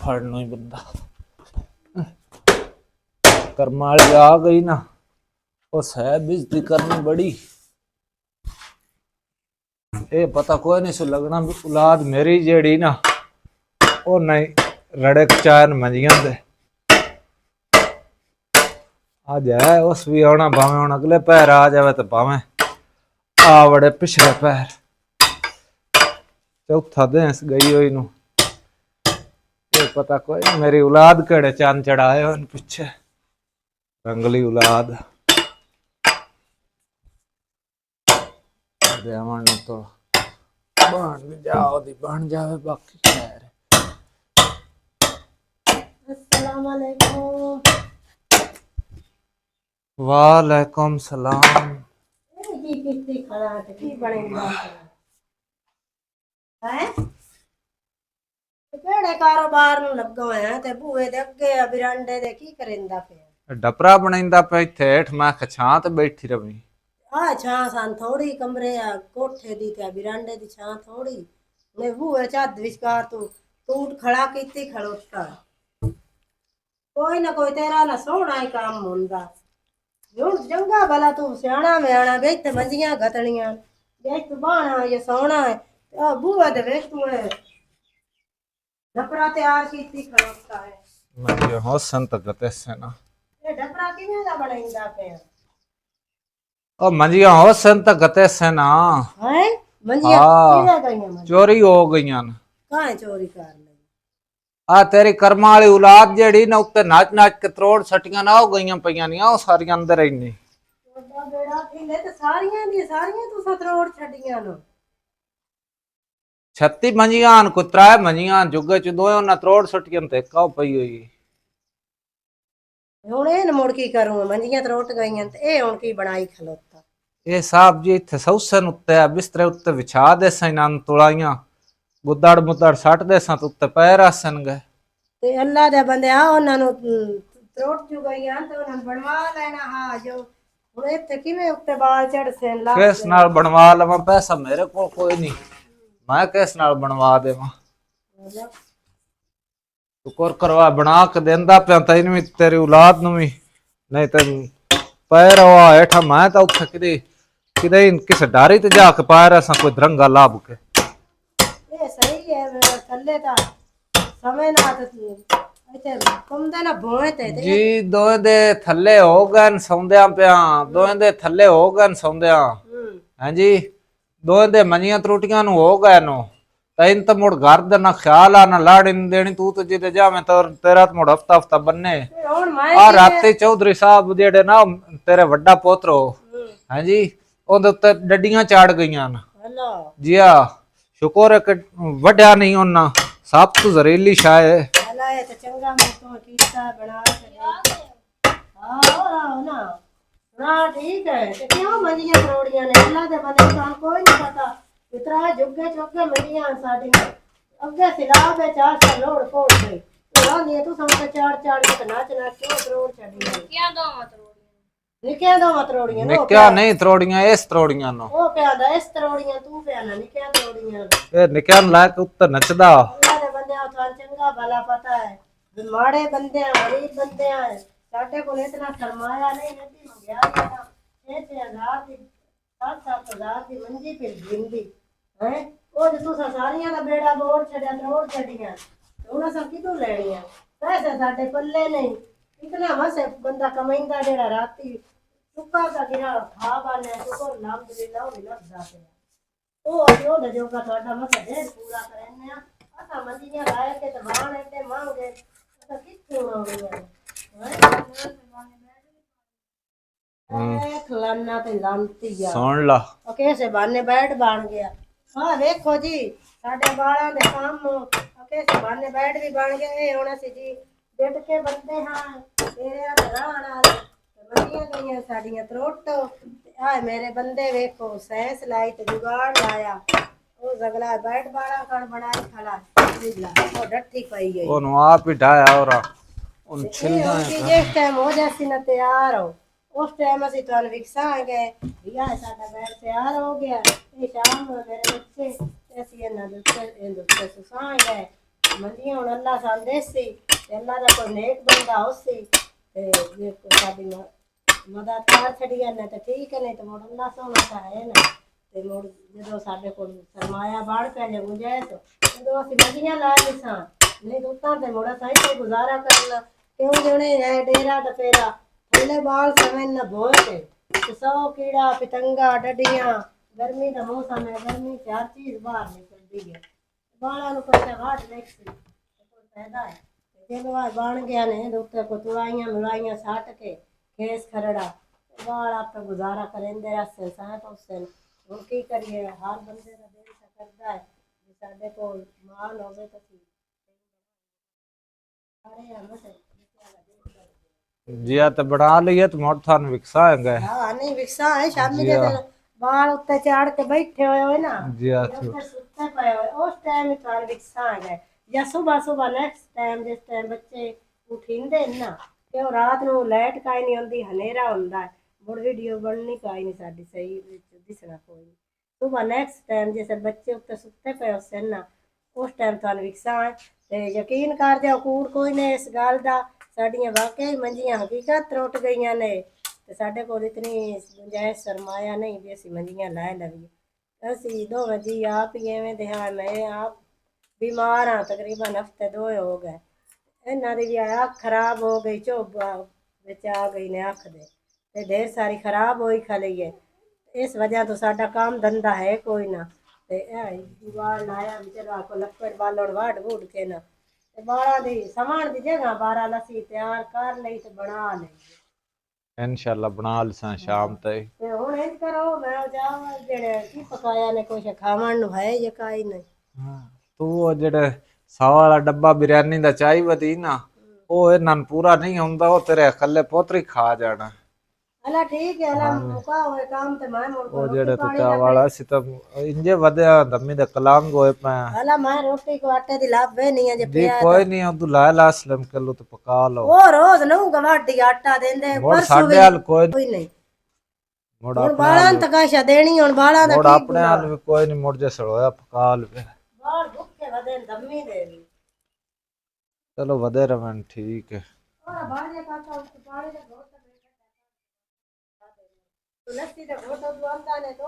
फड़नो ही बंदा करमाली आ गई ना, उस है बेइज्जती करनी बड़ी। ये पता कोई नहीं सो लगना भी औलाद मेरी जेड़ी ना ओ नहीं रड़े चार मंजियां दे आज है उस भी आना भावे हुन अगले पैर आ जावे तो भावे आ बड़े पिछले पैर चौथा देंस गई हुई नु ये पता कोई मेरी औलाद केड़े चंद चढ़ाए उन पीछे रंगली औलाद देवन तो बन जाओ दी बन जावे बाकी खैर। अस्सलाम वालेकुम। वालेकुम सलाम। की किस्ती खड़ा है की बनेगा है केड़े कारोबार नु लगो है ते बूए दे अगे बिरांडे दे की करेंदा पे डपरा बनाइंदा पे इत्थे हेठ मैं छां ते बैठी रवी आ छां सन थोड़ी कमरे आ कोठे दी ते बिरांडे दी छां थोड़ी ने बूए चाद विचकार तू टूट खड़ा कीती खड़ोता कोई ना कोई तेरा ना सोहना ही काम हुंदा हुण चंगा भला तू सियाणा म्याणा बेच मंजियां गतणियां बेच बाणा ये सोना है आ बूए दे वेच तू डपरा तैयार कीती खड़ोता है मैं होसन तक गते से ना ये डपरा किवें दा बनाइंदा पे ओ मंजिया होसन तक गते से ना है मंजिया हाँ किवें गईयां मंजिया चोरी हो गईयां न काहे चोरी कर लई आ तेरी कर्मा वाली औलाद जेड़ी ना उत्ते नाच नाच के त्रोड़ सटियां ना हो गईयां पईयां नी ओ सारी अंदर ही नहीं ओदा बेड़ा थींदे ते सारियां तू सतरोड़ छड़ियां नो 36 मंजियां न कुतरा मंजियां जुगे च दोयो ना त्रोड़ सटियां ते काओ पई हुई हुण ए न मुड़ की करूं मंजियां त्रोट गईयां ते ए हुण की बनाई खलोता ये साहब जी इत्थे सौसन उत्ते बिस्तरे उत्ते विछा देसां नन तुलाइयां गुद्दड़ मुद्दड़ सट देसां ते उत्ते पैर आसन गए ते अल्लाह दे बंदे आ उन्हां नु त्रोट जू गईयां ते उन्हां बनवा लेना हा जो हुण इत्थे किवें उत्ते बाल चढ़ सेन लाग किस नाल बनवा लवां पैसा मेरे को कोई नहीं मैं किस नाल बनवा देवां शुक्र करवा बना के देंदा पिया तैनू भी तेरी औलाद नु भी नहीं ते पैर आ हेठा मैं तो उत्थे किदे किदे किस डारी ते जाके पैर असां कोई धरंगा लाभ के ये सही है थल्ले दा समय ना ते इत्थे कुंदे ना भोए ते जी दोए दे थल्ले हो गए सौंदियां पिया दोए दे थल्ले हो गए सौंदियां हैं जी दोए दे मंजियां त्रुटियां नु हो गए नो तैन तो मुड़ घर दा ना ख्याल आ ना लाड़ी नी देनी तू तो जिदे जावे तो तेरा तो मुड़ हफ्ता हफ्ता बन्ने हुण मैं आ राते चौधरी साहब जेड़े ना तेरे वड्डा पोतरो हैं जी ओदे उत्ते डड्डियां चाड़ गईयां न हेलो जी आ शुक्र है कि वड्या नहीं ओना सब तो जहरीली शाय है हेलो ये तो चंगा मैं तो कीता बना के हां ना ना ठीक है ते क्यों मंजियां त्रोड़ियां ने अल्लाह दे बंदे सान कोई नहीं पता इतना जुगे चुगे मंजियां साडी अगे सिलाब है चार से लोड़ कोड़ गई तो नहीं तू समझ चार चार के नाच नाच क्यों त्रोड़ छड़ी क्या दो मत निक्या दो त्रोड़ियां नो निक्या नहीं त्रोड़ियां इस त्रोड़ियां नो ओ प्या दा इस त्रोड़ियां तू प्या ना निक्या त्रोड़ियां ए निक्या लायक उत्ते नचदा अल्लाह दे बंदे थान चंगा भला पता है माड़े बंदे गरीब बंदे हैं साडे कोल इतना सरमाया नहीं नदी मंगया था 6,000 दी 7,000 दी मंजी फिर जिंदी हैं ओ जे तू सारियां दा बेड़ा बोड़ छड़या त्रोड़ छड़ियां हुन असां किदों लेणियां पैसे साडे पल्ले नहीं इतना मसे बंदा कमाईंदा जेड़ा राती सुक्का का गिरा खा बाने शुक्र अल्हम्दुलिल्लाह भी लगदा पे ओ अजो द जो का ਤੁਹਾਡਾ ਮਸਾ ਦੇ ਪੂਰਾ ਕਰਨੇ ਆ ਅਸਾਂ ਮੰਦੀਆਂ ਲਾਇਆ ਕੇ ਦਵਾਨ ਐਡੇ ਮੰਗੇ ਅਸਾਂ ਕਿੱਥੇ ਹੋਣਗੇ ਖਲਾਨਾ ਤੇ ਲਾਂਤੀ ਆ ਸੁਣ ਲਾ ਉਹ ਕਿਸੇ ਬਾਨੇ ਬੈਠ ਬਣ ਗਿਆ ਹਾਂ ਵੇਖੋ ਜੀ ਸਾਡੇ ਬਾਲਾਂ ਦੇ ਕੰਮ ਕਿਸੇ ਬਾਨੇ ਬੈਠ ਵੀ ਬਣ ਗਏ ਇਹ ਹੁਣ ਅਸੀਂ ਜੀ ਡਿੱਟ ਕੇ ਬੰਦੇ ਹਾਂ ਤੇਰੇ ਘਰਾਂ ਨਾਲ ਮੰਦੀਆਂ ਗਈਆਂ ਸਾਡੀਆਂ ਤਰੋਟ ਆ ਮੇਰੇ ਬੰਦੇ ਵੇਖੋ ਸੈਂਸ ਲਾਈ ਤੇ ਜੁਗਾੜ ਲਾਇਆ ਉਹ ਜ਼ਗਲਾ ਬੈਠ ਬਾਲਾ ਕਣ ਬਣਾਈ ਖਲਾ ਉਹ ਡੱਠੀ ਪਈ ਗਈ ਉਹਨੂੰ ਆਪ ਹੀ ਢਾਇਆ ਔਰਾ ਉਹਨੂੰ ਛਿਲਦਾ है जिस टाइम हो जासी ना तैयार हो उस टाइम असि तुहानू विखसांगे भैया साडा बैठ तैयार हो गया ये शाम मेरे बच्चे असि इन्हां दे उत्ते सुसांगे ਸੰਦੇ ਸੀ ਤੇ ਅੱਲਾ ਦਾ ਕੋਈ ਨੇਕ ਬੰਦਾ ਹੋਸੀ ਤੇ ਜੇ ਕੋਈ ਸਾਡੀ ਮਦਦ ਕਰ ਛੜੀਆਂ ਨੇ ਤੇ ਠੀਕ ਨੇ ਤੇ ਮੁੜ ਅੱਲਾ ਸੋਹਣਾ ਤਾਂ ਹੈ ਨਾ ਤੇ ਮੁੜ ਜਦੋਂ ਸਾਡੇ ਕੋਲ ਸਰਮਾਇਆ ਬਾੜ ਪੈ ਜਾ ਗੁੰਜਾਇਸ਼ ਜਦੋਂ ਅਸੀਂ ਮੱਝੀਆਂ ਲਾ ਲਈ ਸਾਂ ਨਹੀਂ ਦੁੱਤਾਂ ਤੇ ਮੁੜਾ ਸਾਈ ਤੇ ਗੁਜ਼ਾਰਾ ਕਰਨਾ ਕਿਉਂ ਜਣੇ ਹੈ ਡੇਰਾ ਡਫੇਰਾ ਥੱਲੇ ਬਾਲ ਸਮੇਂ ਨਾ ਬੋਏ ਤੇ ਸੌ ਕੀੜਾ ਪਤੰਗਾ ਡੱਡੀਆਂ गर्मी का मौसम है गर्मी से हर चीज बाहर निकलती है बाला कोई घाट देखती कोई पैदा है जब वह बन गया ने डॉक्टर को तुड़ाइयां मिलाइयां साट के खेस खरड़ा बाल आप गुजारा करेंदे रस्ते साह पहुंचते हम की करिए हर बंदे का दिल सा करता है कि साडे को माल होवे तो ठीक अरे हम से जी तो बना लिए तो मोट थान विकसा है हां नहीं विकसा है शामी के बाल उत्ते चाड़ के बैठे हुए ना जी सुते पे हुए उस टाइम ही थान विकसा है या सुबह सुबह नेक्स्ट टाइम जिस टाइम बच्चे उठिंदे ना ते रात ਨੂੰ ਲਾਈਟ ਕਾਈ ਨਹੀਂ ਆਉਂਦੀ ਹਨੇਰਾ ਹੁੰਦਾ ਹੈ ਮੁੜ ਵੀਡੀਓ ਬਣਨੀ ਕਾਈ ਨਹੀਂ ਸਾਡੀ ਸਹੀ ਵਿੱਚ ਦਿਸਣਾ ਕੋਈ ਸੁਬਹ ਨੈਕਸਟ ਟਾਈਮ ਜਿਸ ਬੱਚੇ ਉੱਤੇ ਸੁੱਤੇ ਪਏ ਹੋਸੇ ਨਾ ਉਸ ਟਾਈਮ ਤੁਹਾਨੂੰ ਵਿਕਸਾ ਹੈ ਤੇ ਯਕੀਨ ਕਰ ਜਾਓ ਕੂੜ ਕੋਈ ਨਹੀਂ ਇਸ ਗੱਲ ਦਾ ਸਾਡੀਆਂ ਵਾਕਈ ਮੰਜੀਆਂ ਹਕੀਕਤ ਟੁੱਟ ਗਈਆਂ ਨੇ ਤੇ ਸਾਡੇ ਕੋਲ ਇਤਨੀ ਗੁੰਜਾਇਸ਼ ਸਰਮਾਇਆ ਨਹੀਂ ਵੀ ਅਸੀਂ ਮੰਜੀਆਂ ਲੈ ਲਈਏ ਅਸੀਂ ਦੋਵੇਂ ਜੀ ਆਪ ਹੀ ਐਵੇਂ ਦੇ ਹਾਂ ਮੈਂ ਆਪ बीमार हाँ तकरीबन हफ्ते 2 हो गए इन्हों की भी अख खराब हो गई चोबा बिच आ गई ने अख दे ते ढेर सारी खराब होई खली है इस वजह तो साडा काम धंधा है कोई ना ते बाल लाया चलो को लक्कड़ बालड़ वाड़ वूड़ के ना ते बाला दी समान दी जगह 12 लस्सी तैयार कर लई ते बना लई इंशाल्लाह बना लसा शाम तक ते हुण इंज करो मैं जावां जेड़े की पकाया ने कुछ खावन नु है या काई नहीं हां तू वो जेड़े 100 वाला डब्बा बिरयानी दा चाही वती ना ਉਹ ਇਹਨਾਂ ਨੂੰ ਪੂਰਾ ਨਹੀਂ ਹੁੰਦਾ ਉਹ ਤੇਰੇ ਇਕੱਲੇ ਪੋਤਰੀ ਖਾ ਜਾਣਾ ਅਲਾ ਠੀਕ ਹੈ ਅਲਾ ਮੁਕਾ ਹੋਏ ਕੰਮ ਤੇ ਮੈਂ ਮੁੜ ਉਹ ਜਿਹੜੇ ਤੂੰ ਚਾਹ ਵਾਲਾ ਸੀ ਤਾਂ ਇੰਜੇ ਵਧਿਆ ਦਮੀ ਦੇ ਕਲਾਂਗ ਹੋਏ ਪਾ ਅਲਾ ਮੈਂ ਰੋਟੀ ਕੋ ਆਟੇ ਦੀ ਲਾਭੇ ਨਹੀਂ ਹੈ ਜੇ ਪਿਆ ਕੋਈ ਨਹੀਂ ਤੂੰ ਲਾ ਲਾ ਅਸਲਮ ਕਿਲੋ ਤੇ ਪਕਾ ਲਓ ਉਹ ਰੋਜ਼ ਨੂੰ ਗਵਾਟੀ ਆਟਾ ਦਿੰਦੇ ਪਰਸੋਂ ਸਾਡੇ ਹਾਲ ਕੋਈ ਨਹੀਂ ਮੁੜ ਹੁਣ ਬਾਲਾਂ ਤਕਾਸ਼ਾ ਦੇਣੀ ਹੁਣ ਬਾਲਾਂ ਦਾ ਮੁੜ ਆਪਣੇ ਹਾਲ ਵੀ ਕੋਈ ਨਹੀਂ ਮੁੜ ਜੇ ਸੜੋਇਆ ਪਕਾ ਲਵੇ ਬਾਲ ਭੁੱਖੇ ਵਧੇ ਦਮੀ ਦੇ ਵੀ ਚਲੋ ਵਧੇ ਰਵਣ ਠੀਕ ਹੈ और बाहर ये काका उसको पानी का घोट तो बेटा तू लस्सी का घोट तो आंदा ने तो